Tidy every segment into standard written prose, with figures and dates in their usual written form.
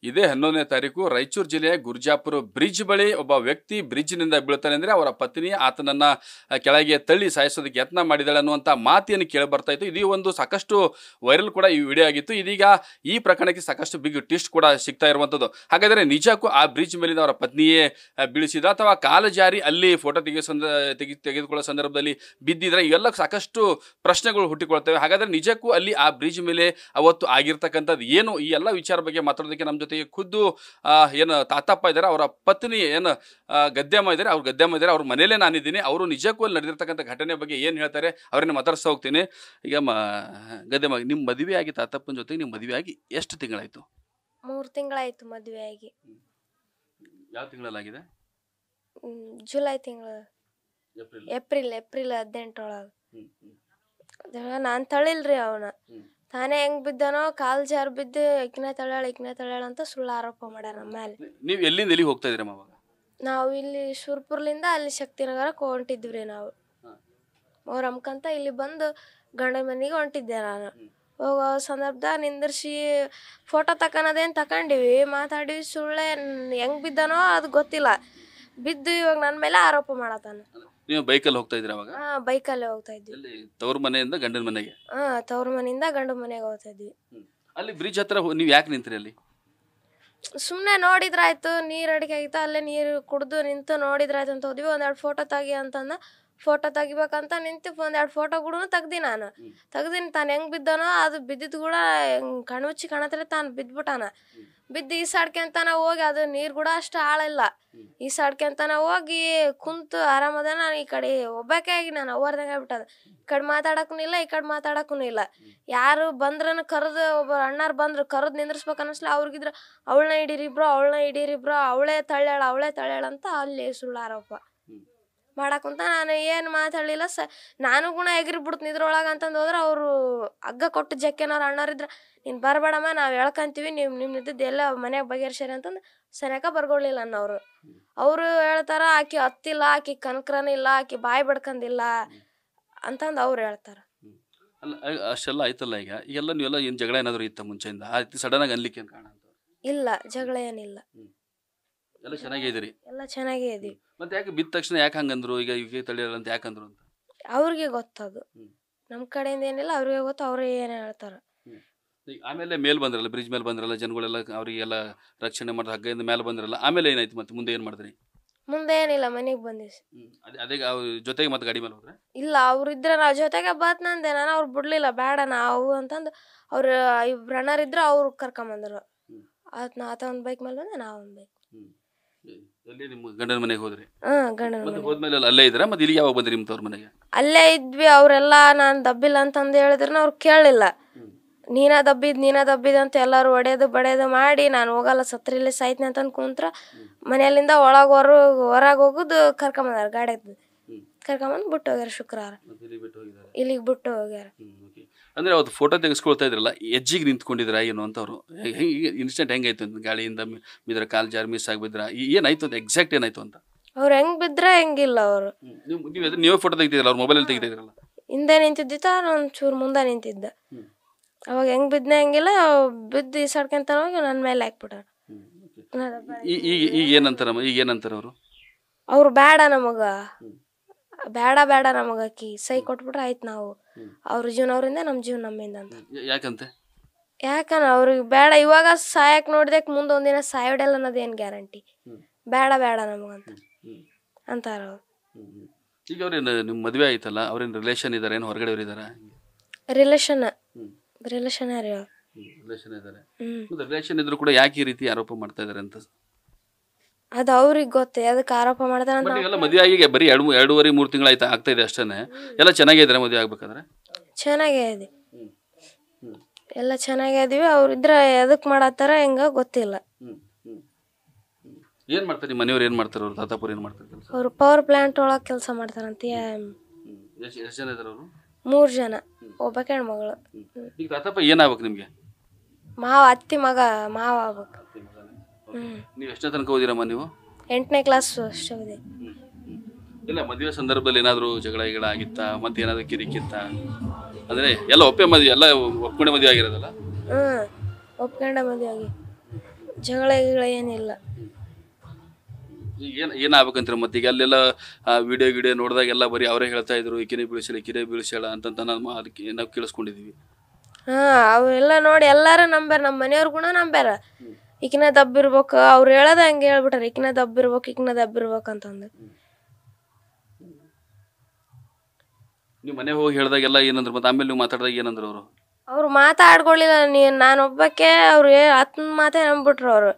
ಇದೇ 11ನೇ ತಾರೀಕು ರಾಯಚೂರು ಜಿಲ್ಲೆಯ ಗುರ್ಜಾಪುರ ಬ್ರಿಡ್ಜ್ ಬಳಿ ಒಬ್ಬ ವ್ಯಕ್ತಿ ಬ್ರಿಡ್ಜ್ನಿಂದ ಬೀಳ್ತಾನೆ ಅಂದರೆ ಅವರ ಪತ್ನಿ ಆತನನ್ನು ಕೆಳಗೆ ತಳ್ಳಿ ಸಾಯಿಸೋದಕ್ಕೆ ಯತ್ನ ಮಾಡಿದಾಳೆ ಅನ್ನುವಂಥ ಮಾತಿಯನ್ನು ಕೇಳಿ ಬರ್ತಾ ಇತ್ತು. ಇದು ಒಂದು ಸಾಕಷ್ಟು ವೈರಲ್ ಕೂಡ ಈ ವಿಡಿಯೋ ಆಗಿತ್ತು. ಇದೀಗ ಈ ಪ್ರಕರಣಕ್ಕೆ ಸಾಕಷ್ಟು ಬಿಗ್ ಟ್ವಿಸ್ಟ್ ಕೂಡ ಸಿಗ್ತಾ ಇರುವಂಥದ್ದು. ಹಾಗಾದರೆ ನಿಜಕ್ಕೂ ಆ ಬ್ರಿಡ್ಜ್ ಮೇಲಿಂದ ಅವರ ಪತ್ನಿಯೇ ಬೀಳಿಸಿದ ಅಥವಾ ಕಾಲು ಜಾರಿ ಅಲ್ಲಿ ಫೋಟೋ ತೆಗೆದುಕೊಳ್ಳೋ ಸಂದರ್ಭದಲ್ಲಿ ಬಿದ್ದಿದ್ರೆ, ಇವೆಲ್ಲ ಸಾಕಷ್ಟು ಪ್ರಶ್ನೆಗಳು ಹುಟ್ಟಿಕೊಳ್ತವೆ. ಹಾಗಾದರೆ ನಿಜಕ್ಕೂ ಅಲ್ಲಿ ಆ ಬ್ರಿಡ್ಜ್ ಮೇಲೆ ಅವತ್ತು ಆಗಿರ್ತಕ್ಕಂಥದ್ದು ಏನು, ಈ ಎಲ್ಲ ವಿಚಾರ ಬಗ್ಗೆ ಮಾತಾಡೋದಕ್ಕೆ ನಮ್ಮ ಜೊತೆಗೆ ಖುದ್ದು ಏನು ತಾತಪ್ಪ ಇದ್ದಾರೆ, ಅವರ ಪತ್ನಿ ಏನು ಗದ್ದೆಮ್ಮ ಇದ್ದಾರೆ, ಅವ್ರ ಮನೇಲೇ ನಾನಿದ್ದೀನಿ. ಅವರು ನಿಜಕ್ಕೂ ಅಲ್ಲಿ ನಡೆದಿರ್ತಕ್ಕಂಥ ಘಟನೆ ಬಗ್ಗೆ ಏನು ಹೇಳ್ತಾರೆ ಅವ್ರನ್ನ ಮಾತಾಡ್ಸ್ತಾ ಹೋಗ್ತೀನಿ. ಈಗ ಗದ್ದೆಮ್ಮ, ನಿಮ್ಮ ಮದುವೆ ಆಗಿ ತಾತಪ್ಪನ ಜೊತೆಗೆ ನಿಮ್ಮ ಮದುವೆ ಆಗಿ ಎಷ್ಟು ತಿಂಗಳಾಯ್ತು? 3 ತಿಂಗಳಾಯ್ತು ಮದುವೆ ಆಗಿ. ಯಾವ ತಿಂಗಳಲ್ಲಾಗಿದೆ? ಜುಲೈ ತಿಂಗಳು, ಏಪ್ರಿಲ್ 18 ಒಳಗೆ. ನಾನು ತಳಿಲ್ರಿ ಅವನ, ತಾನೇ ಹೆಂಗ್ ಬಿದ್ದಾನೋ ಕಾಲ್ ಜಾರ್ ಬಿದ್ದು ಇಕ್ನ ತಳ್ಯಾಳ ಅಂತ ಸುಳ್ಳು ಆರೋಪ ಮಾಡ್ಯಾರ ನಮ್ಮ ಮೇಲೆ. ನೀವು ಎಲ್ಲಿಂದ ಎಲ್ಲಿಗೆ ಹೋಗ್ತಾ ಇದ್ರಿ ಅವಾಗ? ನಾವು ಇಲ್ಲಿ ಶೂರ್ಪುರ್ಲಿಂದ ಅಲ್ಲಿ ಶಕ್ತಿನಗರಕ್ಕೆ ಹೊಂಟಿದ್ವಿ. ನಾವು ಮೊಹರಂಕಂತ ಇಲ್ಲಿ ಬಂದು ಗಂಡ ಮನೆಗೆ ಹೊಂಟಿದ್ದೆ. ನಾನು ಹೋಗೋ ಸಂದರ್ಭದಾಗ ನಿಂದಿರ್ಸಿ ಫೋಟೋ ತಕ್ಕನದೇನು ತಗೊಂಡಿವಿ, ಮಾತಾಡಿವಿ. ಸುಳ್ಳೆ ಹೆಂಗ್ ಬಿದ್ದಾನೋ ಅದು ಗೊತ್ತಿಲ್ಲ, ಬಿದ್ದು ಇವಾಗ ನನ್ನ ಮೇಲೆ ಆರೋಪ ಮಾಡತ್ತಾನ. ನೀವು ಬೈಕಲ್ಲಿ ಹೋಗ್ತಾ ಇದ್ರಿ ಅವಾಗ? ಬೈಕಲ್ಲೇ ಹೋಗ್ತಾ ಇದ್ವಿ. ತವ್ರ ಮನೆಯಿಂದ ಗಂಡನ ಮನೆಗೆ? ತವ್ರ ಮನೆಯಿಂದ ಗಂಡ ಮನೆಗೆ ಹೋಗ್ತಾ ಇದ್ವಿ. ಅಲ್ಲಿ ಬ್ರಿಡ್ಜ್ ಹತ್ರ ನೀವು ಯಾಕೆ ನಿಂತ್ರಿ ಅಲ್ಲಿ? ಸುಮ್ಮನೆ ನೋಡಿದ್ರಾಯ್ತು, ನೀರು ಅಡಿಕೆ ಆಗಿತ್ತು, ಅಲ್ಲೇ ನೀರು ಕುಡ್ದು ನಿಂತು ನೋಡಿದ್ರಾಯ್ತು ಅಂತ ಹೋದ್ವಿ. 1-2 ಫೋಟೋ ತೆಗಿ ಅಂತಂದ, ಫೋಟೋ ತೆಗಿಬೇಕಂತ ನಿಂತು 1-2 ಫೋಟೋ ಕೂಡ ತೆಗ್ದಿ. ನಾನು ತೆಗ್ದಿನಿ. ತಾನು ಹೆಂಗ್ ಬಿದ್ದಾನೋ ಅದು ಬಿದ್ದಿದ್ದು ಕೂಡ ಕಣ್ಮುಚ್ಚಿ ಕಾಣತ್ತಲೆ ತಾನು ಬಿದ್ಬಿಟ್ಟಾನ. ಬಿದ್ದು ಈಸಾಡ್ಕೆಂತಾನ ಹೋಗಿ, ಅದು ನೀರು ಕೂಡ ಅಷ್ಟು ಆಳಿಲ್ಲ, ಈಸಾಡ್ಕೆಂತಾನ ಹೋಗಿ ಕುಂತು ಆರಾಮದ. ನಾನು ಈ ಕಡೆ ಒಬ್ಬಾಕೆ ಆಗಿ ನಾನು ಅವ್ರದಂಗೆ ಆಗ್ಬಿಟ್ಟದ. ಈ ಕಡೆ ಮಾತಾಡಕ್ಕೂ ಇಲ್ಲ, ಈ ಕಡೆ ಮಾತಾಡಕ್ಕೂ ಇಲ್ಲ. ಯಾರು ಬಂದ್ರನು ಕರೆದು, ಒಬ್ಬ ಅಣ್ಣಾರು ಬಂದ್ರು ಕರೆದು ನಿಂದ್ರಿಸ್ಬೇಕು ಅನ್ನಿಸ್ಲ. ಅವ್ರಿಗಿದ್ರ ಅವಳನ್ನ ಹಿಡೀರಿಬ್ರು, ಅವಳೇ ತಳ್ಯಾಳ ಅಂತ ಅಲ್ಲಿ ಸುಳ್ಳು ಆರೋಪ ಮಾಡಾಕುಂತ. ನಾನು ಏನು ಮಾತಾಡಲಿಲ್ಲ. ನಾನು ಗುಣ ಎಗಿರಿ ಬಿಡ್ತು ಇದ್ರೊಳಗೆ ಅಂತಂದು ಹೋದ್ರೆ, ಅವರು ಹಗ್ಗ ಕೊಟ್ಟು ಜಕ್ಕೆನವ್ರು ಅಣ್ಣಾರಿದ್ರ, ನೀನು ಬರಬೇಡಮ್ಮ, ನಾವು ಹೇಳ್ಕಂತೀವಿ, ನಿಮ್ಮ ಇದ್ದದ್ದು ಎಲ್ಲ ಮನೆಯಾಗ ಬಗೆಹರ್ಸ್ಯಾರ ಅಂತಂದು ಸರಿಯಾಕ ಬರ್ಕೊಳ್ಳಿಲ್ಲ ಅನ್ನೋರು. ಅವರು ಹೇಳ್ತಾರ, ಆಕಿ ಹತ್ತಿಲ್ಲ, ಆಕಿ ಕನಕ್ರನ ಇಲ್ಲ, ಆಕಿ ಬಾಯಿ ಬಡ್ಕಂದಿಲ್ಲ ಅಂತಂದು ಅವ್ರು ಹೇಳ್ತಾರ. ಅಲ್ಲ ಅಷ್ಟೆಲ್ಲ ಆಯ್ತಲ್ಲ, ಈಗೆಲ್ಲ ನೀವೆಲ್ಲ ಏನು ಜಗಳ ಏನಾದರೂ ಇತ್ತ ಮುಂಚೆಯಿಂದ? ಆ ರೀತಿ ಸಡನ್ ಆಗಿ ಅನ್ಲಿಕ್ಕೆ ಕಾರಣ ಅಂತ? ಇಲ್ಲ, ಜಗಳ ಏನಿಲ್ಲ, ಎಲ್ಲ ಚೆನ್ನಾಗೇ ಇದೀರಿ? ಎಲ್ಲ ಚೆನ್ನಾಗೇ ಇದೀವಿ. ಮತ್ತೆ ಯಾಕೆ ಬಿದ್ದ ತಕ್ಷಣ ಯಾಕೆ ಹಂಗಂದ್ರು, ಈಗ ತಳಿಯಲ್ಲ ಅಂತ ಯಾಕಂದ್ರು ಅಂತ? ಅವ್ರಿಗೆ ಗೊತ್ತದು, ನಮ್ಮ ಕಡೆಯಿಂದ ಏನಿಲ್ಲ, ಅವ್ರಿಗೆ ಗೊತ್ತು, ಅವ್ರೇ ಏನು ಹೇಳ್ತಾರ. ಆಮೇಲೆ ಮೇಲೆ ಬಂದ್ರಲ್ಲ, ಬ್ರಿಡ್ಜ್ ಮೇಲೆ ಬಂದ್ರಲ್ಲ ಜನಗಳೆಲ್ಲ, ಅವರಿಗೆಲ್ಲ ರಕ್ಷಣೆ ಮಾಡಿದ ಹಗ್ಗದಿಂದ ಮೇಲೆ ಬಂದ್ರಲ್ಲ, ಆಮೇಲೆ ಏನಾಯ್ತು? ಮತ್ತೆ ಮುಂದೆ ಏನು ಮಾಡಿದ್ರಿ? ಮುಂದೆ ಏನಿಲ್ಲ, ಮನೆಗೆ ಬಂದಿಸಿ. ಅದೇ ಜೊತೆಗೆ ಮತ್ತೆ ಗಾಡಿ ಮೇಲೆ ಹೋದ್ರೆ? ಇಲ್ಲ, ಅವ್ರು ಇದ್ರೆ ನಾವು ಜೊತೆಗೆ ಬತ್ನಂದೆ ನಾನು. ಅವ್ರು ಬಿಡ್ಲಿಲ್ಲ, ಬೇಡ ನಾವು ಅಂತಂದು. ಅವ್ರು ಇಬ್ರು ಅಣ್ಣರಿದ್ರು, ಅವ್ರು ಕರ್ಕೊಂಬಂದ್ರು. ಆತ ಒಂದು ಬೈಕ್ ಮೇಲೆ ಬಂದೆ, ನಾವು ಒಂದು ಬೈಕ್. ಎಲ್ಲಿ ನಿಮ್ಮ ಗಂಡನ ಮನೆಗೆ ಹೋದ್ರಿ? ಗಂಡನ ಮನೆ ಹೋದ್ಮೇಲೆ ಅಲ್ಲೇ ಇದ್ರ? ಮತ್ತೆ ಇಲ್ಲಿ ಯಾವಾಗ ಬಂದ್ರಿ ನಿಮ್ಮ ತವ್ರ ಮನೆಗೆ? ಅಲ್ಲೇ ಇದ್ವಿ. ಅವರೆಲ್ಲ ನಾನು ದಬ್ಬಿಲ್ಲ ಅಂತಂದು ಹೇಳಿದ್ರು, ಅವ್ರು ಕೇಳಲಿಲ್ಲ. ನೀನ ದಬ್ಬಿದ್ ಅಂತ ಎಲ್ಲರೂ ಹೊಡೆಯೋದು ಬಡಿಯೋದು ಮಾಡಿ, ನಾನು ಹೋಗಲ್ಲ, ಸತ್ರಿಲ್ಲೇ ಸಾಯ್ತೀನಿ ಅಂತಂದು ಕುಂತ್ರ ಮನೆಯಲ್ಲಿಂದ ಹೊರಗೆ ಹೋಗುದು ಕರ್ಕೊಂಬಂದಾರ. ಗಾಡಿಯದ್ದು ಕರ್ಕೊಂಬಂದು ಬಿಟ್ಟು ಹೋಗ್ಯಾರ. ಶುಕ್ರವಾರ ಇಲ್ಲಿಗೆ ಬಿಟ್ಟು ಹೋಗ್ಯಾರ. ಅಂದ್ರೆ ಅವತ್ತು ಫೋಟೋ ತೆಗೆಸ್ಕೊಳ್ತಾ ಇದ್ರಲ್ಲ, ಎಜ್ಜಿಗೆ ನಿಂತ್ಕೊಂಡಿದ್ರ ಏನು ಅಂತ ಅವರು? ಇನ್ಸ್ಟೆಂಟ್ ಹೆಂಗಾಯ್ತು ಅಂತ? ಗಾಳಿಯಿಂದ ಬಿದ್ರ, ಕಾಲ್ ಜಾರ್ ಮಿಸ್ ಆಗಿದ್ರ, ಏನಾಯ್ತು ಅಂತ? ಎಕ್ಸಾಕ್ಟ್ ಏನಾಯ್ತು ಅಂತ? ಅವ್ರು ಹೆಂಗ್ ಬಿದ್ರೆ ಹೆಂಗಿಲ್ಲ. ಅವರು ನೀವೇ ಫೋಟೋ ತೆಗಿತಿದ್ರಲ್ಲ, ಅವ್ರ ಮೊಬೈಲ್ ತೆಗಿತಿದ್ರಲ್ಲ? ಹಿಂದೆ ನಿಂತಿದ್ದಿತ್ತ, ಒಂದು ಚೂರು ಮುಂದೆ ನಿಂತಿದ್ದ. ಅವಾಗ ಹೆಂಗ್ ಬಿದ್ನೆ ಹಂಗಿಲ್ಲ, ಬಿದ್ದು ಈಸಾಡ್ಕೊಂತ ಹೋಗಿ ನನ್ನ ಮೇಲೆ ಹಾಕ್ಬಿಟ್ಟಾರ. ಈಗ ಏನಂತಾರ ಅವರು? ಅವ್ರು ಬೇಡ ನಮಗ, ಬೇಡ ನಮಗ ಅಕ್ಕಿ ಸೈ ಕೊಟ್ಬಿಟ್ರೆ ಆಯ್ತು, ನಾವು ಅವ್ರ ಜೀವನ ಅವರಿಂದ, ನಮ್ಮ ಜೀವನ ನಮ್ಮಿಂದ ಅಂತ. ಯಾಕಂದ್ರೆ ಅವ್ರಿಗೆ ಬೇಡ. ಇವಾಗ ಸಾಯಕ್ ನೋಡಿದಕ್ ಮುಂದೆ ಒಂದಿನ ಸಾಯೋಡಲ್ಲ ಅನ್ನೋದೇನು ಗ್ಯಾರಂಟಿ? ಬೇಡ ನಮಗಂತ ಅಂತಾರ ಅವ್ರು. ಈಗ ಅವ್ರೇನು ನಿಮ್ಮ ಮದುವೆ ಆಯ್ತಲ್ಲ, ಅವ್ರೇನು ರಿಲೇಷನ್ ಇದಾರೆ, ಏನು ಹೊರಗಡೆ ಅವ್ರು ಇದಾರ? ರಿಲೇಷನ್ ರೀ ಅವ್ರು. ರಿಲೇಷನ್ ಇದ್ರು ಕೂಡ ಯಾಕೆ ಈ ರೀತಿ ಆರೋಪ ಮಾಡ್ತಾ ಇದಾರೆ ಅಂತ? ಅದು ಅವ್ರಿಗೆ ಗೊತ್ತೇ ಅದಕ್ಕೆ ಆರೋಪ ಮಾಡ್ತಾರ. ಮದುವೆ ಆಗಿ ಬರೀ 2.5-3 ತಿಂಗಳು ಆಗ್ತಾ ಇದೆ ಅಷ್ಟೇ. ಎಲ್ಲ ಚೆನ್ನಾಗೇ ಇದ್ರೆ ಮದುವೆ ಆಗ್ಬೇಕಾದ್ರೆ? ಚೆನ್ನಾಗೇ ಇದೆ, ಎಲ್ಲ ಚೆನ್ನಾಗೇ ಇದೀವಿ. ಅವ್ರು ಇದ್ರೆ ಎದಕ್ ಮಾಡತ್ತಾರ ಹೆಂಗ ಗೊತ್ತಿಲ್ಲ. ಏನ್ ಮಾಡ್ತಾರೆ ನಿಮ್ಮ ಮನೆಯವ್ರು? ಏನ್ ಮಾಡ್ತಾರೆ ಅವ್ರು? ತಾತಾಪುರ ಏನ್ ಮಾಡ್ತಾರೆ? ಅವ್ರು ಪವರ್ ಪ್ಲಾಂಟ್ ಒಳಗೆ ಕೆಲಸ ಮಾಡ್ತಾರಂತ. ಎಷ್ಟು ಜನ ಇದಾರೆ ಅವರು? 3 ಜನ, ಒಬ್ಬ ಹೆಣ್ಮಗಳು. ಈಗ ತಾತಪ್ಪ ಏನಾಗ್ಬೇಕು ನಿಮ್ಗೆ? ಅತ್ತಿ ಮಗ ಮಾವ ಆಗ್ಬೇಕು. ನೀವು ಎಷ್ಟನೇ ತನಕ ಓದಿರಮ್ಮ ನೀವು? 8ನೇ ಕ್ಲಾಸ್ ಅಷ್ಟೇ ಓದಿ. ಇಲ್ಲ, ಮದುವೆ ಸಂದರ್ಭದಲ್ಲಿ ಏನಾದ್ರು ಜಗಳ ಆಗಿತ್ತ? ಮತ್ತೆ ಏನಾದ್ರು ಕಿರಿಕಿತ್ತ? ಅಂದ್ರೆ ಎಲ್ಲ ಒಪ್ಪೆ ಮದುವೆ, ಎಲ್ಲ ಒಪ್ಕೊಂಡೆ ಮದುವೆ ಆಗಿರೋದಲ್ಲ? ಒಪ್ಕೊಂಡೆ ಮದುವೆ ಆಗಿ ಜಗಳ ಗಿಗಳ ಏನಿಲ್ಲ. ಈಗ ಏನಾಗ್ಬೇಕಂತೀರ ಮತ್ತೆ? ಈಗ ಅಲ್ಲೆಲ್ಲ ವಿಡಿಯೋ ನೋಡಿದಾಗೆಲ್ಲ ಬರೀ ಅವರೇ ಹೇಳ್ತಾ ಇದ್ರು ಈಕಿನೇ ಬೀಳ್ಸಳ ಅಂತ ಅದಕ್ಕೆ ನಾವು ಕೇಳಿಸ್ಕೊಂಡಿದೀವಿ. ಅವೆಲ್ಲ ನೋಡಿ ಎಲ್ಲಾರು ನಂಬ್ಯಾರ, ನಮ್ಮ ಮನೆಯವ್ರ ಕೂಡ ನಂಬ್ಯಾರ. ಈಕಿನ ದಬ್ಬಿರ್ಬೇಕು, ಅವ್ರು ಹೇಳೋದ ಹಂಗೆ ಹೇಳ್ಬಿಟ್ಟಾರ, ಈಕಿನ ದಬ್ಬಿರ್ಬೇಕು ಅಂತಂದು. ನೀವು ಮನೆ ಹೋಗಿ ಹೇಳ್ದಾಗೆಲ್ಲ ಏನಂದ್ರು? ಮತ್ತೆ ಆಮೇಲೆ ನೀವು ಮಾತಾಡಿದಾಗ ಏನಂದ್ರು ಅವರು? ಅವ್ರು ಮಾತಾಡ್ಕೊಳ್ಳಿಲ್ಲ. ನಾನೊಬ್ಬಕ್ಕೆ ಅವ್ರು ಹತ್ತು ಮಾತೇ ನಂಬಿಟ್ರು ಅವರು.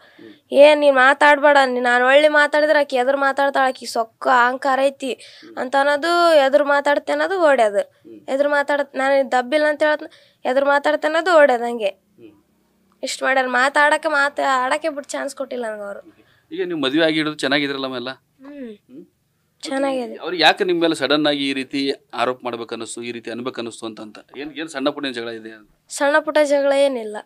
ನೀನು ಮಾತಾಡ್ಬೇಡ, ನಾನು ಒಳ್ಳೆ ಮಾತಾಡಿದ್ರೆ ಆಕಿ ಎದುರು ಮಾತಾಡ್ತಾಳೆ, ಆಕಿ ಸೊಕ್ಕ ಅಹಂಕಾರ ಐತಿ ಅಂತ ಅನ್ನೋದು, ಎದುರು ಮಾತಾಡ್ತೆ ಅನ್ನೋದು ಓಡ್ಯೋದು. ನಾನು ದಬ್ಬಿಲ್ಲ ಅಂತ ಹೇಳತ್, ಎದುರು ಮಾತಾಡ್ತೆ ಅನ್ನೋದು ಓಡ್ಯೋದು. ಹಂಗೆ ಇಷ್ಟು ಮಾಡ್ಯಾರ. ಆಡಕ್ಕೆ ಬಿಟ್ಟು ಚಾನ್ಸ್ ಕೊಟ್ಟಿಲ್ಲ ನನಗೆ ಅವರು. ಈಗ ನೀವು ಮದುವೆ ಆಗಿ ಹಿಡಿದು ಚೆನ್ನಾಗಿದ್ರಲ್ಲ ಅವೆಲ್ಲ? ಚೆನ್ನಾಗಿದೆ. ಅವ್ರು ಯಾಕೆ ನಿಮ್ಮ ಮೇಲೆ ಸಡನ್ ಆಗಿ ಈ ರೀತಿ ಆರೋಪ ಮಾಡ್ಬೇಕನ್ನಿಸ್ತು, ಈ ರೀತಿ ಅನ್ಬೇಕನ್ನಿಸ್ತು ಅಂತ? ಏನು ಸಣ್ಣ ಪುಟ್ಟ ಜಗಳ ಇದೆ? ಸಣ್ಣ ಪುಟ್ಟ ಜಗಳ ಏನಿಲ್ಲ.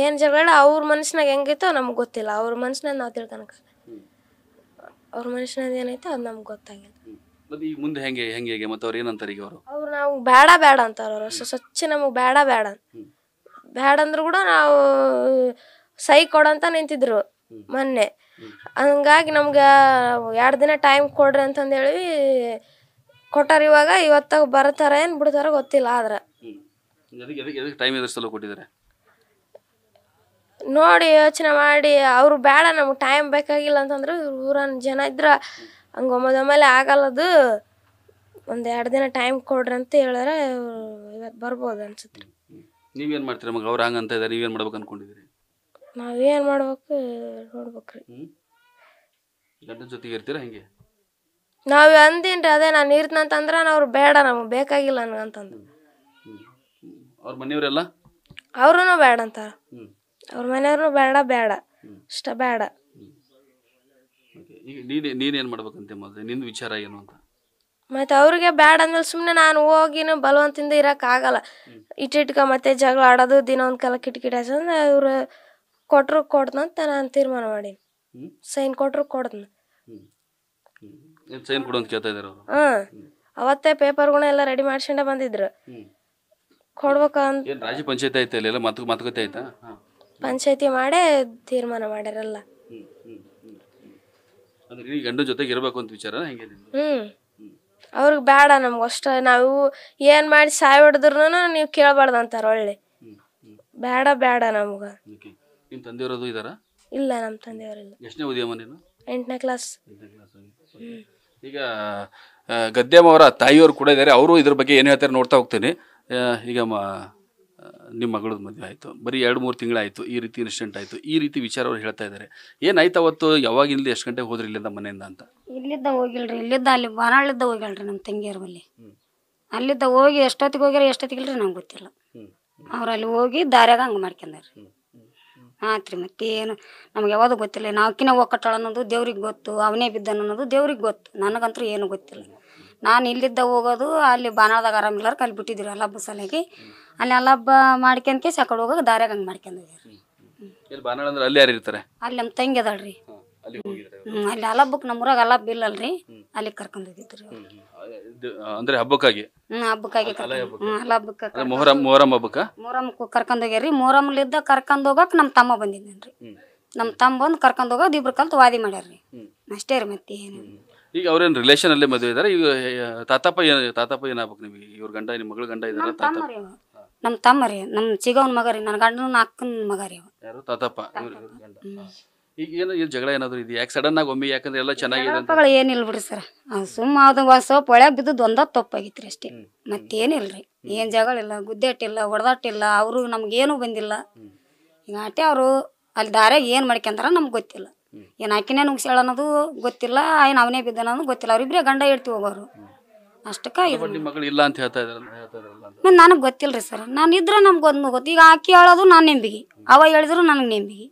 ಏನು ಜಗಳ ಅವ್ರ ಮನುಷ್ಯನಾಗ ಹೆಂಗೈತೋ ನಮ್ಗೆ ಗೊತ್ತಿಲ್ಲ. ಅವ್ರ ಮನುಷ್ಯನಾಗ ನಾವು ತಿಳ್ಕೊಳಕ, ಅವ್ರ ಮನುಷ್ಯನಾಗ ಏನೈತೋ ಅದು ನಮ್ಗೆ ಗೊತ್ತಾಗಿಲ್ಲ. ಮತ್ತೆ ಈಗ ಮುಂದೆ ಹೆಂಗೆ ಮತ್ತೆ ಅವ್ರು ಏನಂತಾರೆ ಈಗ? ಅವ್ರು ನಾವು ಬೇಡ ಅಂತಾರ. ಅವ್ರು ಸ್ವಚ್ಛ ನಮಗೆ ಬೇಡ ಅಂದ್ರು ಕೂಡ ನಾವು ಸಹಿ ಕೊಡಂತ ನಿಂತಿದ್ರು ಮೊನ್ನೆ. ಹಂಗಾಗಿ ನಮ್ಗೆ 2 ದಿನ ಟೈಮ್ ಕೊಡ್ರಿ ಅಂತಂದೇಳಿ ಕೊಟ್ಟಾರ. ಇವತ್ತಾಗ ಬರ್ತಾರ ಏನು ಬಿಡ್ತಾರ ಗೊತ್ತಿಲ್ಲ. ಆದ್ರೆ ಟೈಮ್ ಎದುರಿಸಲು ಕೊಟ್ಟಿದ್ದಾರೆ ನೋಡಿ ಯೋಚನೆ ಮಾಡಿ. ಅವರು ಬೇಡ ನಮ್ಗೆ ಟೈಮ್ ಬೇಕಾಗಿಲ್ಲ ಅಂತಂದ್ರೆ ಊರನ್ನ ಜನ ಇದ್ರ ಹಂಗೆ ಒಮ್ಮೆಲೆ ಆಗಲ್ಲದು, 1-2 ದಿನ ಟೈಮ್ ಕೊಡ್ರಿ ಅಂತ ಹೇಳಿದ್ರೆ ಇವತ್ತು ಬರ್ಬೋದು ಅನ್ಸುತ್ತೆ. ನೀವೇನು ಮಾಡ್ತೀರಿ ಮಗ? ಅವ್ರು ಹಂಗಂತ ಇದ್ದಾರೆ, ನೀವೇನು ಮಾಡ್ಬೇಕು ಅನ್ಕೊಂಡಿದ್ದೀರಿ? ನಾವೇನು ಮಾಡ್ಬೇಕು ನೋಡ್ಬೇಕ್ರಿ. ಗಂಡನ ಜೊತೆಗೆ ಇರ್ತೀರಾ ಹೆಂಗೆ? ನಾವು ಅಂದಿನ್ರಿ, ಅದೇ ನಾನು ಇರ್ತಂತಂದ್ರೆ ಅವ್ರು ಬೇಡ, ನಮಗೆ ಬೇಕಾಗಿಲ್ಲ ನನಗಂತಂದು. ಅವ್ರ ಮನೆಯವರೆಲ್ಲ ಅವ್ರೂ ಬೇಡ ಅಂತಾರ. ಅವ್ರ ಮನೆಯವ್ರು ಬೇಡ ಇಷ್ಟ ಬೇಡ. ಈಗ ನೀನೇನು ಮಾಡ್ಬೇಕಂತೆ? ಮೊದಲು ನಿನ್ನ ವಿಚಾರ ಏನು ಅಂತ? ಮತ್ತೆ ಅವ್ರಿಗೆ ಬೇಡ ಅಂದ್ಮೇಲೆ ಸುಮ್ಮನೆ ನಾನು ಹೋಗಿನ ಬಲವಂತಿಂದ ಇರೋಕ್ಕಾಗಲ್ಲ. ಇಟ್ಟಿಟ್ಕ ಮತ್ತೆ ಜಗಳ ಆಡೋದು, ದಿನ ಒಂದು ಕಾಲ ಕಿಟಕಿಟ ಹಚ್ಚಂದ್ರೆ ಇವ್ರು ಕೊಟ್ರು ಕೊಡ್ದಂತ ನಾನು ತೀರ್ಮಾನ ಮಾಡೀನಿ. ಸೈನ್ ಕೊಟ್ರು ಕೊಡ್ದನ. ಸೈನ್ ಕೊಡು ಅಂತ ಕೇಳ್ತಾ ಇದ್ದಾರೆ ಅವರು? ಅವತ್ತೇ ಪೇಪರ್ಗಳನ್ನ ಎಲ್ಲ ರೆಡಿ ಮಾಡ್ಕೊಂಡೆ ಬಂದಿದ್ರು. ಕೊಡ್ಬೇಕಂತ ರಾಜ್ಯ ಪಂಚಾಯತಿ ಆಯ್ತಾ? ಇಲ್ಲ ಮಾತುಕತೆ ಆಯ್ತಾ? ಪಂಚಾಯತಿ ಮಾಡೇ ತೀರ್ಮಾನ ಮಾಡ್ಯಾರಲ್ಲ. ಅಂದ್ರೆ ಗಂಡನ ಜೊತೆಗೆ ಇರಬೇಕು ಅಂತ ವಿಚಾರ ಹೆಂಗೆ? ಅವ್ರಿಗೆ ಬೇಡ, ನಮ್ಗೆ ಅಷ್ಟ. ನಾವು ಏನು ಮಾಡಿ ಸಾಯ್ ಹೊಡೆದ್ರು ನೀವು ಕೇಳಬಾರ್ದು ಅಂತಾರ. ಒಳ್ಳೆ ಬೇಡ ನಮ್ಗೆ. ನಿಮ್ಮ ತಂದೆಯವರದು ಇದ್ದಾರಾ? ಇಲ್ಲ, ನಮ್ಮ ತಂದೆಯವರಿಲ್ಲ. ಎಷ್ಟನೇ ಓದಿಯಮ್ಮ ನೀನು? 8ನೇ ಕ್ಲಾಸ್. ಈಗ ಗದ್ಯಮ್ಮ ಅವರ ತಾಯಿಯವರು ಕೂಡ ಇದ್ದಾರೆ. ಅವರು ಇದ್ರ ಬಗ್ಗೆ ಏನು ಹೇಳ್ತಾರೆ ನೋಡ್ತಾ ಹೋಗ್ತೀನಿ. ಈಗ ನಿಮ್ಮ ಮಗಳದ್ದು ಮದುವೆ ಆಯಿತು, ಬರೀ 2-3 ತಿಂಗಳಾಯಿತು, ಈ ರೀತಿ ಇನ್ಸಿಡೆಂಟ್ ಆಯಿತು, ಈ ರೀತಿ ವಿಚಾರ ಅವ್ರು ಹೇಳ್ತಾ ಇದ್ದಾರೆ. ಏನಾಯ್ತು ಅವತ್ತು? ಯಾವಾಗಿಂದ ಎಷ್ಟು ಗಂಟೆಗೆ ಹೋದ್ರಿ ಇಲ್ಲಿಂದ ಮನೆಯಿಂದ ಅಂತ? ಇಲ್ಲಿದ್ದ ಹೋಗಿಲ್ರಿ, ಅಲ್ಲಿ ಬಾನಾಳಿದ್ದ ಹೋಗ್ಯಾಳ್ರಿ ನಮ್ಮ ತಂಗಿಯರ ಬಲ್ಲಿ. ಅಲ್ಲಿದ್ದ ಹೋಗಿ ಎಷ್ಟೊತ್ತಿಗೆ ಹೋಗ್ಯಾರ ಎಷ್ಟೊತ್ತಿಗಿಲ್ರಿ ನಂಗೆ ಗೊತ್ತಿಲ್ಲ. ಅವ್ರು ಅಲ್ಲಿ ಹೋಗಿ ದಾರ್ಯಾಗ ಹಂಗೆ ಮಾಡ್ಕೊಂಡಾರ್ರಿ. ಆತ್ರಿ ಮತ್ತೇನು ನಮ್ಗೆ ಯಾವುದು ಗೊತ್ತಿಲ್ಲ. ನಾಲ್ಕಿನ ಒಕ್ಕಟ್ಟಾಳ ಅನ್ನೋದು ದೇವ್ರಿಗೆ ಗೊತ್ತು, ಅವನೇ ಬಿದ್ದನ ಅನ್ನೋದು ದೇವ್ರಿಗೆ ಗೊತ್ತು. ನನಗಂತೂ ಏನು ಗೊತ್ತಿಲ್ಲ. ನಾನು ಇಲ್ಲಿದ್ದ ಹೋಗೋದು, ಅಲ್ಲಿ ಬಾನಾಳದಾಗ ಆರಾಮಿಲ್ಲಾರ ಅಲ್ಲಿ ಬಿಟ್ಟಿದ್ರು ಅಲ್ಲಬ್ಬ ಸಲಹೆಗೆ. ಅಲ್ಲಿ ಅಲ್ಲಬ್ಬ ಮಾಡ್ಕೊಂಡ್ಕೆ ಸಕಡೆ ಹೋಗೋಕೆ ದಾರ್ಯಾಗ ಹಂಗೆ ಮಾಡ್ಕೊಂಡು ಹೋಗ್ಯಾರ. ಅಲ್ಲಿ ಯಾರು ಇರ್ತಾರೆ? ಅಲ್ಲಿ ನಮ್ಮ ತಂಗಿ ಅದಳ್ರಿ. ಅಲ್ಲಿ ಅಲ್ಲಬ್ಬಕ್ಕೆ ನಮ್ಮೂರಾಗ ಅಲ್ಲಬ್ಬ ಇಲ್ಲಲ್ರಿ, ಅಲ್ಲಿ ಕರ್ಕೊಂಡು ಹೋಗಿದ್ರು. ಅಂದ್ರೆ ಹಬ್ಬಕ್ಕಾಗಿ? ಹಬ್ಬಕ್ಕಾಗಿ ಅಲ್ಲಬ್ಬಕ್ಕೆ ಮೊಹರಮ್ಗೆ ಕರ್ಕೊಂಡು ಹೋಗ್ಯಾರಿ. ಮೊಹರಮ್ಲಿದ್ದ ಕರ್ಕೊಂಡು ಹೋಗಕ್ಕೆ ನಮ್ಮ ತಮ್ಮ ಬಂದಿದ್ದೇನ್ರಿ. ನಮ್ಮ ತಮ್ಮ ಬಂದು ಕರ್ಕೊಂಡು ಹೋಗೋದು ಇಬ್ರು ಕಲ್ತು ವಾದಿ ಮಾಡ್ಯಾರ್ರಿ. ಅಷ್ಟೇ ರೀ, ಮತ್ತೆ ಏನು. ಈಗ ಅವ್ರೇನು ರಿಲೇಷನ್ ಅಲ್ಲೇ ಮದುವೆ ಇದ್ದಾರೆ? ಈಗ ತಾತಪ್ಪ ಏನಾಗ್ಬೇಕು ನಿಮಗೆ? ಇವ್ರ ಗಂಡ, ನಿಮ್ಮ ಮಗಳ ಗಂಡ ಇದಾರ? ನಮ್ಮ ತಮ್ಮ ರೀ, ನಮ್ಮ ಚಿಗವನ ಮಗ ರೀ, ನನ್ನ ಗಂಡನ ಅಕ್ಕನ ಮಗ ರೀ. ಯಾರು? ತಾತಪ್ಪ ಈಗ ಏನು ಜಗಳ ಏನಾದ್ರು ಇದೆ? ಯಾಕೆ ಸಡನ್ ಆಗಿ ಒಮ್ಮೆ? ಯಾಕಂದ್ರೆ ಎಲ್ಲ ಚೆನ್ನಾಗಿದೆ. ಏನಿಲ್ಲ ಬಿಡ್ರಿ ಸರ್, ಅದು ಸುಮ್ಮ ಅದು ಸ್ವಲ್ಪ ಒಳಗೆ ಬಿದ್ದದ್ದು ಒಂದ ತಪ್ಪಾಗಿತ್ರಿ ಅಷ್ಟೇ, ಮತ್ತೇನಿಲ್ರಿ. ಏನು ಜಗಳ ಇಲ್ಲ, ಗುದ್ದೇಟಿಲ್ಲ, ಹೊಡೆದಾಟಿಲ್ಲ. ಅವರು ನಮ್ಗೇನು ಬಂದಿಲ್ಲ. ಈಗ ಆಟೆ ಅವರು ಅಲ್ಲಿ ದಾರ್ಯಾಗ ಏನು ಮಾಡ್ಕೊಂತಾರ ನಮ್ಗೆ ಗೊತ್ತಿಲ್ಲ. ಏನು ಆಕಿನೇ ನುಗ್ಸ್ಯಾಳ ಅನ್ನೋದು ಗೊತ್ತಿಲ್ಲ, ಏನು ಅವನೇ ಬಿದ್ದಾನ ಅನ್ನೋದು ಗೊತ್ತಿಲ್ಲ. ಅವ್ರಿಬ್ರೇ ಗಂಡ ಹೇಳ್ತಿ ಹೋಗೋರು ಅಷ್ಟಕ್ಕ. ಇಲ್ಲ ಅಂತ ಹೇಳ್ತಾ ಇದ್ದಾರೆ. ನನಗೆ ಗೊತ್ತಿಲ್ರಿ ಸರ್. ನಾನು ಇದ್ರೆ ನಮ್ಗೆ ಒಂದು ಗೊತ್ತು. ಈಗ ಆಕಿ ಹೇಳೋದು ನಾನು ನೆಂಬಿಗೆ, ಅವ ಹೇಳಿದ್ರು ನನಗೆ ನೆಂಬಿಗೆ.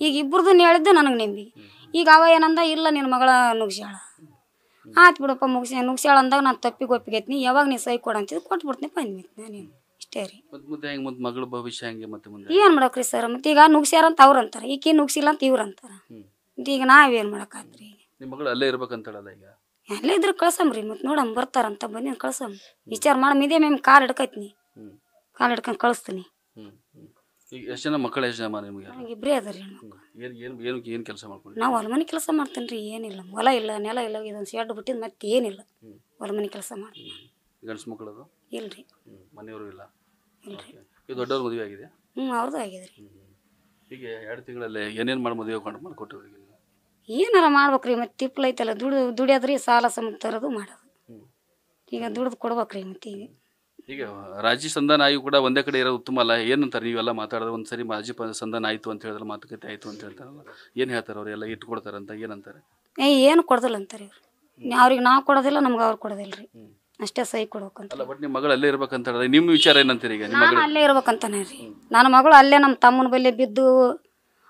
ಈಗ ಇಬ್ಬರದನ್ನ ಹೇಳಿದ್ದು ನನಗೆ ನೆಂಬಿಗೆ. ಈಗ ಅವ ಏನಂದ, ಇಲ್ಲ ನಿನ್ನ ಮಗಳ ನುಗ್ಸ್ಯಾಳ. ಆಯ್ತು ಬಿಡಪ್ಪ, ನುಗ್ಸ್ಯಾಳ ಅಂದಾಗ ನಾನು ತಪ್ಪಿಗೆ ಒಪ್ಪಿಗೆತ್ನಿ, ಯಾವಾಗ ನೀನು ಸಹಿ ಕೊಡಂತಿದ್ದು ಕೊಟ್ಬಿಡ್ತೀನಿ ಬಂದ್ಬಿಟ್ಟು ನಾನೇನು ಇಷ್ಟೇ ರೀ. ಮಗಳ ಭವಿಷ್ಯ ಹೆಂಗೆ ಮತ್ತೆ ಮುಂದೆ ಏನು ಮಾಡಕ್ರಿ ಸರ್? ಮತ್ತೆ ಈಗ ನುಗ್ಸ್ಯಾರ ಅಂತ ಅವ್ರು ಅಂತಾರೆ, ಈಕಿ ನುಗ್ಸಿಲ್ಲ ಅಂತ ಇವ್ರು ಅಂತಾರೆ. ಈಗ ನಾವೇನು ಮಾಡಕ್ಕಾತ್ರಿ? ಈಗ ನಿಮ್ಮ ಮಗಳು ಅಲ್ಲೇ ಇರ್ಬೇಕಂತೇಳಲ್ಲ? ಈಗ ಅಲ್ಲೇ ಇದ್ರೆ ಕಳ್ಸಮ್ರಿ, ಮತ್ತೆ ನೋಡಮ್ ಬರ್ತಾರಂತ ಬಂದಿನ ಕಳ್ಸಮ್. ವಿಚಾರ ಮಾಡಮ್. ಇದೇ ಮ್ಯಾಮ್ ಕಾಲು ಹಿಡ್ಕೈತ್ನಿ, ಕಾಲು ಹಿಡ್ಕೊಂಡು ಕಳಿಸ್ತೀನಿ. ಈಗ ಎಷ್ಟು ಜನ ಮಕ್ಕಳು, ಎಷ್ಟು ಜನ ನಿಮಗೆ? ನನಗೆ ಇಬ್ಬರೇ ಅದಾರಿ ಹೆಣ್ಮಕ್ಳು. ಏನು ಕೆಲಸ ಮಾಡ್ಕೊಂಡು? ನಾವು ಹೊಲ ಮನೆ ಕೆಲಸ ಮಾಡ್ತೀನಿ ರೀ. ಏನಿಲ್ಲ, ಹೊಲ ಇಲ್ಲ, ನೆಲ ಇಲ್ಲ, ಇದೊಂದು ಶೆಡ್ ಬಿಟ್ಟಿದ್ದು ಮತ್ತೆ ಏನಿಲ್ಲ. ಹೊಲ ಮನೆ ಕೆಲಸ ಮಾಡ್ತೀನಿ. ಗಂಡಸು ಮಕ್ಕಳು ಅದು ಇಲ್ರಿ, ಮನೆಯವರು ಇಲ್ಲ? ಇಲ್ರಿ. ಇದು ದೊಡ್ಡವ್ರ ಮದುವೆ ಆಗಿದೆ? ಅವ್ರದ್ದು ಆಗಿದೆ ರೀ. ಈಗ 2 ತಿಂಗಳಲ್ಲಿ ಏನೇನು ಮಾಡಿ ಮದುವೆ ಮಾಡಿಕೊಟ್ಟಿವ್ರಿಗೆ? ಏನಾರ ಮಾಡ್ಬೇಕ್ರಿ. ಮತ್ತೆ ತಿಪ್ಪಲ ಐತಲ್ಲ, ದುಡಿಯೋದ್ರಿ, ಸಾಲ ಸಮುದ್ರ ತರೋದು ಮಾಡೋದು. ಈಗ ದುಡ್ದು ಕೊಡ್ಬೇಕ್ರಿ. ಮತ್ತೆ ಈಗ ರಾಜಿ ಸಂಧಾನ ಆಗಿ ಕೂಡ ಒಂದೇ ಕಡೆ ಇರೋದು ಉತ್ತಮ ಅಲ್ಲ? ಏನಂತಾರೆ ನೀವೆಲ್ಲ ಮಾತಾಡೋದು? ಒಂದು ಸರಿ ರಾಜಿ ಸಂಧಾನ ಆಯಿತು ಅಂತ ಹೇಳಿದ್ರೆ, ಮಾತುಕತೆ ಆಯಿತು ಅಂತ ಹೇಳ್ತಾರಲ್ಲ, ಏನು ಹೇಳ್ತಾರೆ ಅವರೆಲ್ಲ? ಇಟ್ಕೊಡ್ತಾರಂತ ಏನಂತಾರೆ? ಏನು ಕೊಡೋದಿಲ್ಲ ಅಂತಾರೆ ಇವ್ರು. ಅವ್ರಿಗೆ ನಾವು ಕೊಡೋದಿಲ್ಲ, ನಮ್ಗೆ ಅವ್ರು ಕೊಡೋದಿಲ್ಲ ರೀ. ಅಷ್ಟೇ ಸಹಿ ಕೊಡ್ಬೇಕಂತ. ಅಲ್ಲ, ಬಟ್ ನಿಮ್ಮ ಮಗಳು ಅಲ್ಲೇ ಇರ್ಬೇಕಂತ ಹೇಳಿದ್ರೆ ನಿಮ್ಮ ವಿಚಾರ ಏನಂತೀರಿ? ಈಗ ನಾನು ಅಲ್ಲೇ ಇರ್ಬೇಕಂತಾನೆ ರೀ. ನನ್ನ ಮಗಳು ಅಲ್ಲೇ ನಮ್ಮ ತಮ್ಮನ ಬಲ್ಲಿ ಬಿದ್ದು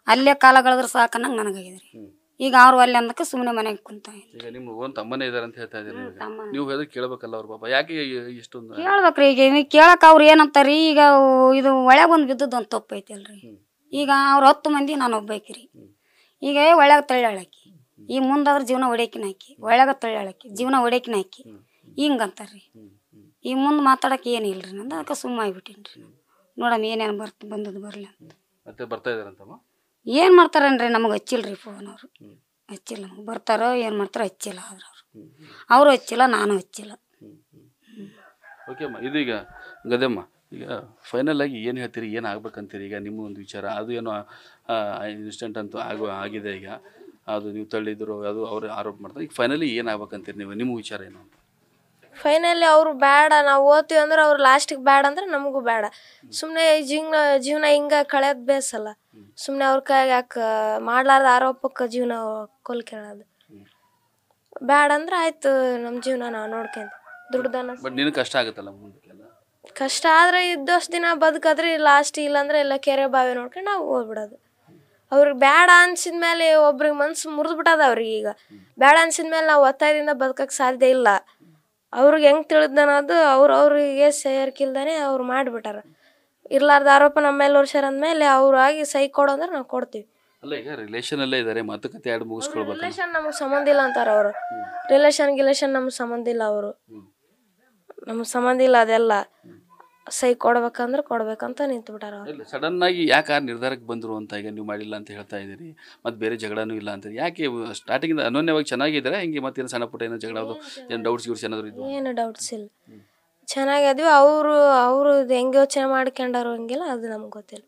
ಅಲ್ಲೇ ಕಾಲಗಳಿದ್ರೆ ಸಾಕನ್ನಂಗೆ ನನಗಾಗಿದೆ ರೀ. ಈಗ ಅವ್ರು ಅಲ್ಲಿ ಅಂದಕ್ಕೆ ಸುಮ್ಮನೆ ಮನೆಗೆ ಕುಂತ. ಈಗ ನಿಮ್ಮ ಒಂದು ತಮ್ಮನೇ ಇದ್ದಾರೆ ಅಂತ ಹೇಳ್ತಾ ಇದ್ದೀರಿ. ನೀವು ಹೇಳಿದ್ರೆ ಕೇಳಬೇಕಲ್ಲ ಅವ್ರ ಪಾಪ, ಯಾಕೆ ಇಷ್ಟೊಂದು ಕೇಳ್ಬೇಕ್ರಿ? ಈಗ ಕೇಳಕ್ಕೆ ಅವ್ರು ಏನಂತಾರೀ? ಈಗ ಇದು ಒಳಗೆ ಒಂದು ಬಿದ್ದದ್ದು ಒಂದು ತಪ್ಪು ಐತಲ್ರಿ. ಈಗ ಅವ್ರು 10 ಮಂದಿ, ನಾನು ಒಬ್ಬಾಕಿ. ಈಗ ಒಳಗೆ ತಳ್ಳಾಳಕ್ಕಿ, ಈಗ ಮುಂದಾದ್ರೆ ಜೀವನ ಹೊಡ್ಯಾಕಿನ ಹಾಕಿ, ಒಳಗೆ ತಳ್ಳಾಳಕ್ಕಿ ಜೀವನ ಹೊಡ್ಯಾಕಿನ ಹಾಕಿ, ಹಿಂಗಂತಾರ್ರಿ. ಈಗ ಮುಂದೆ ಮಾತಾಡಕ್ಕೆ ಏನಿಲ್ರಿ ನಂದು. ಅದಕ್ಕೆ ಸುಮ್ಮ ಆಗಿಬಿಟ್ಟೀನಿ ರೀ. ನೋಡಮ್ಮ ಏನೇನು ಬಂದದ್ದು ಬರಲಿ ಅಂತ. ಮತ್ತೆ ಬರ್ತಾ ಇದಾರಂತಮ್ಮ? ಏನು ಮಾಡ್ತಾರೇನ್ರಿ? ನಮಗೆ ಹಚ್ಚಿಲ್ರಿ ಫೋನ್. ಅವರು ಹಚ್ಚಿಲ್ಲ. ನಮಗೆ ಬರ್ತಾರೋ ಏನು ಮಾಡ್ತಾರೋ ಹಚ್ಚಿಲ್ಲ. ಆದ್ರೆ ಅವರು ಹಚ್ಚಿಲ್ಲ, ನಾನು ಹಚ್ಚಿಲ್ಲ. ಓಕೆ ಅಮ್ಮ, ಇದೀಗ ಗದೆಮ್ಮ, ಈಗ ಫೈನಲ್ ಆಗಿ ಏನು ಹೇಳ್ತೀರಿ? ಏನು ಆಗ್ಬೇಕಂತೀರಿ? ಈಗ ನಿಮ್ಮ ಒಂದು ವಿಚಾರ ಅದು ಏನೋ ಇನ್ಸ್ಟೆಂಟ್ ಅಂತೂ ಆಗಿದೆ. ಈಗ ಅದು ನೀವು ತಳ್ಳಿದ್ರು, ಅದು ಅವ್ರು ಆರೋಪ ಮಾಡ್ತಾರೆ. ಈಗ ಫೈನಲಿ ಏನು ಆಗ್ಬೇಕಂತೀರಿ ನೀವು? ನಿಮ್ಮ ವಿಚಾರ ಏನು? ಫೈನಲಿ ಅವರು ಬೇಡ, ನಾವು ಓದ್ತೀವಿ ಅಂದ್ರೆ ಅವ್ರು ಲಾಸ್ಟಿಗೆ ಬೇಡ ಅಂದ್ರೆ ನಮಗೂ ಬೇಡ. ಸುಮ್ಮನೆ ಜೀವನ ಹಿಂಗೆ ಕಳೆಯೋದು ಬೇಸಲ್ಲ. ಸುಮ್ಮನೆ ಅವ್ರ ಕೈಯಾಗ ಯಾಕೆ ಮಾಡ್ಲಾರ್ದ ಆರೋಪಕ್ಕೆ ಜೀವನ ಕೊಲ್ಕೊಳ್ಳೋದು ಬೇಡ ಅಂದ್ರೆ ಆಯ್ತು. ನಮ್ಮ ಜೀವನ ನಾವು ನೋಡ್ಕೊಂತ ದುಡ್ದನ. ಬಟ್ ನಿನಗೆ ಕಷ್ಟ ಆಗುತ್ತಲ್ಲ ಮುಂದಕ್ಕೆಲ್ಲ? ಕಷ್ಟ ಆದರೆ ಇದ್ದಷ್ಟು ದಿನ ಬದುಕದ್ರಿ. ಲಾಸ್ಟ್ ಇಲ್ಲಾಂದ್ರೆ ಎಲ್ಲ ಕೆರೆ ಬಾವಿ ನೋಡ್ಕೊಂಡು ನಾವು ಹೋಗ್ಬಿಡೋದು. ಅವ್ರಿಗೆ ಬೇಡ ಅನ್ಸಿದ್ಮೇಲೆ ಒಬ್ರಿಗೆ ಮನ್ಸು ಮುರಿದ್ಬಿಟ್ಟದ ಅವ್ರಿಗೆ. ಈಗ ಬೇಡ ಅನ್ಸಿದ್ಮೇಲೆ ನಾವು ಒತ್ತಾಯದಿಂದ ಬದುಕಕ್ಕೆ ಸಾಧ್ಯ ಇಲ್ಲ. ಅವ್ರಿಗೆ ಹೆಂಗೆ ತಿಳಿದನದು ಅವ್ರಿಗೆ ಸೇರ್ಕಿಲ್ದಾನೆ ಅವ್ರು ಮಾಡಿಬಿಟ್ಟಾರ. ಇರ್ಲಾರ್ದ ಆರೋಪ ನಮ್ಮ ಮೇಲೆ ವರ್ಷ ಅಂದಮೇಲೆ ಅವ್ರು ಆಗಿ ಸಹಿ ಕೊಡೋ ಅಂದ್ರೆ ನಾವು ಕೊಡ್ತೀವಿ. ಅಲ್ಲ, ಈಗ ರಿಲೇಷನ್ ಅಲ್ಲೇ ಇದ್ದಾರೆ, ಮಾತುಕತೆ ಆಡಿ ಮುಗಿಸ್ಕೊಳ್ಬೇಕು. ರಿಲೇಷನ್ ನಮಗೆ ಸಂಬಂಧ ಇಲ್ಲ ಅಂತಾರೆ ಅವರು. ರಿಲೇಷನ್ ನಮ್ಗೆ ಸಂಬಂಧ ಇಲ್ಲ. ಅವರು ನಮ್ಗೆ ಸಂಬಂಧ ಇಲ್ಲ. ಅದೆಲ್ಲ ಸಹಿ ಕೊಡ್ಬೇಕಂದ್ರೆ ಕೊಡ್ಬೇಕಂತ ನಿಂತು ಬಿಟ್ಟಾರ ಅವ್ರು. ಸಡನ್ ಆಗಿ ಯಾಕೆ ಆ ನಿರ್ಧಾರಕ್ಕೆ ಬಂದರು ಅಂತ ಈಗ ನೀವು ಮಾಡಿಲ್ಲ ಅಂತ ಹೇಳ್ತಾ ಇದ್ದೀರಿ. ಮತ್ತು ಬೇರೆ ಜಗಳನೂ ಇಲ್ಲ ಅಂತೀರಿ. ಯಾಕೆ ಸ್ಟಾರ್ಟಿಂಗಿಂದ ಅನನ್ಯವಾಗಿ ಚೆನ್ನಾಗಿದ್ದಾರೆ? ಹಿಂಗೆ ಮತ್ತೇನು ಸಣ್ಣ ಪುಟ್ಟ ಏನೋ ಜಗಳ, ಏನು ಡೌಟ್ಸ್ ಏನಾದರೂ ಇದ್ದು? ಏನು ಡೌಟ್ಸ್ ಇಲ್ಲ, ಚೆನ್ನಾಗಿದ್ವಿ. ಅವರು ಹೆಂಗೆ ಯೋಚನೆ ಮಾಡ್ಕೊಂಡಾರು ಹಂಗಿಲ್ಲ, ಅದು ನಮ್ಗೆ ಗೊತ್ತಿಲ್ಲ.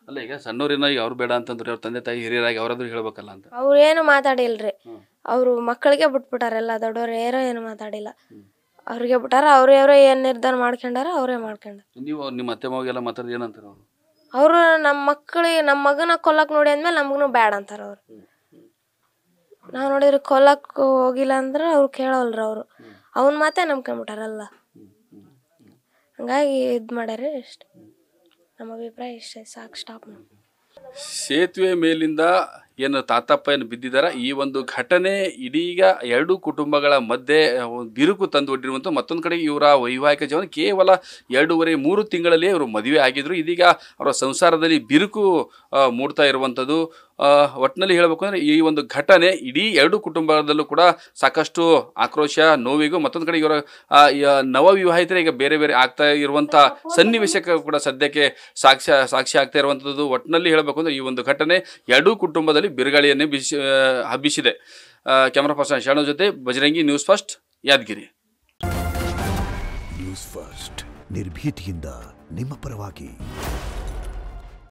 ಅಲ್ಲ, ಈಗ ಸಣ್ಣವ್ರೇನೋ ಈಗ ಅವ್ರು ಬೇಡ ಅಂತಂದ್ರೆ ಅವ್ರ ತಂದೆ ತಾಯಿ ಹಿರಿಯರಾಗಿ ಅವರಾದ್ರೂ ಹೇಳ್ಬೇಕಲ್ಲ ಅಂತ. ಅವ್ರು ಏನು ಮಾತಾಡಿಲ್ರಿ. ಅವರು ಮಕ್ಕಳಿಗೆ ಬಿಟ್ಬಿಟ್ಟಾರೆಲ್ಲ. ದೊಡ್ಡವ್ರು ಏನು ಮಾತಾಡಿಲ್ಲ. ಅವ್ರಿಗೆ ಬಿಟ್ಟಾರ. ಅವರೇ ಏನು ನಿರ್ಧಾರ ಮಾಡ್ಕೊಂಡಾರ ಅವರೇ ಮಾಡ್ಕೊಂಡಾರ. ನೀವು ನಿಮ್ಮ ಅತ್ತೆ ಮಾವಿಗೆಲ್ಲ ಮಾತಾಡಿದ್ರೆ ಏನಂತಾರೆ ಅವರು? ಅವರು ನಮ್ಮ ಮಗನ ಕೊಲ್ಲಕ್ಕೆ ನೋಡಿ ಅಂದ್ಮೇಲೆ ನಮಗೂ ಬೇಡ ಅಂತಾರೆ ಅವ್ರು. ನಾವು ನೋಡಿದ್ರೆ ಕೊಲ್ಲಕ್ಕೆ ಹೋಗಿಲ್ಲ ಅಂದ್ರೆ ಅವ್ರು ಕೇಳೋಲ್ರಿ. ಅವರು ಅವನ ಮಾತೇ ನಂಬ್ಕೊಂಡ್ಬಿಟ್ಟಾರಲ್ಲ. ಹಂಗಾಗಿ ಇದು ಮಾಡ್ಯಾರ. ಇಷ್ಟ ನಮ್ಮ ಅಭಿಪ್ರಾಯ. ಇಷ್ಟ, ಸಾಕು, ಸ್ಟಾಪ್ ಮಾಡಿ. ಸೇತುವೆ ಮೇಲಿಂದ ಏನು ತಾತಪ್ಪ ಏನು ಬಿದ್ದಿದ್ದಾರೆ, ಈ ಒಂದು ಘಟನೆ ಇದೀಗ 2 ಕುಟುಂಬಗಳ ಮಧ್ಯೆ ಬಿರುಕು ತಂದು ಒಡ್ಡಿರುವಂಥ. ಮತ್ತೊಂದು ಕಡೆ ಇವರ ವೈವಾಹಿಕ ಜೀವನ ಕೇವಲ 2.5-3 ತಿಂಗಳಲ್ಲಿ ಇವರು ಮದುವೆ ಆಗಿದ್ರು. ಇದೀಗ ಅವರ ಸಂಸಾರದಲ್ಲಿ ಬಿರುಕು ಮೂಡ್ತಾ ಇರುವಂಥದ್ದು. ಒಟ್ಟಿನಲ್ಲಿ ಹೇಳಬೇಕು ಅಂದರೆ ಈ ಒಂದು ಘಟನೆ ಇಡೀ 2 ಕುಟುಂಬದಲ್ಲೂ ಕೂಡ ಸಾಕಷ್ಟು ಆಕ್ರೋಶ, ನೋವಿಗೂ, ಮತ್ತೊಂದು ಕಡೆ ಇವರ ನವವಿವಾಹಿತರೆ ಈಗ ಬೇರೆ ಬೇರೆ ಆಗ್ತಾ ಇರುವಂಥ ಸನ್ನಿವೇಶಕ್ಕೆ ಕೂಡ ಸದ್ಯಕ್ಕೆ ಸಾಕ್ಷಿ ಆಗ್ತಾ ಇರುವಂಥದ್ದು. ಒಟ್ಟಿನಲ್ಲಿ ಹೇಳಬೇಕು ಅಂದರೆ ಈ ಒಂದು ಘಟನೆ 2 ಕುಟುಂಬದಲ್ಲಿ ಬಿರುಗಾಳಿಯನ್ನೇ ಹಬ್ಬಿಸಿದೆ. ಕ್ಯಾಮರಾ ಪರ್ಸನ್ ಶಾಣು ಜೊತೆ Bajrangi, news first, Yadgiri. News first, ನಿರ್ಭೀತಿಯಿಂದ ನಿಮ್ಮ ಪರವಾಗಿ.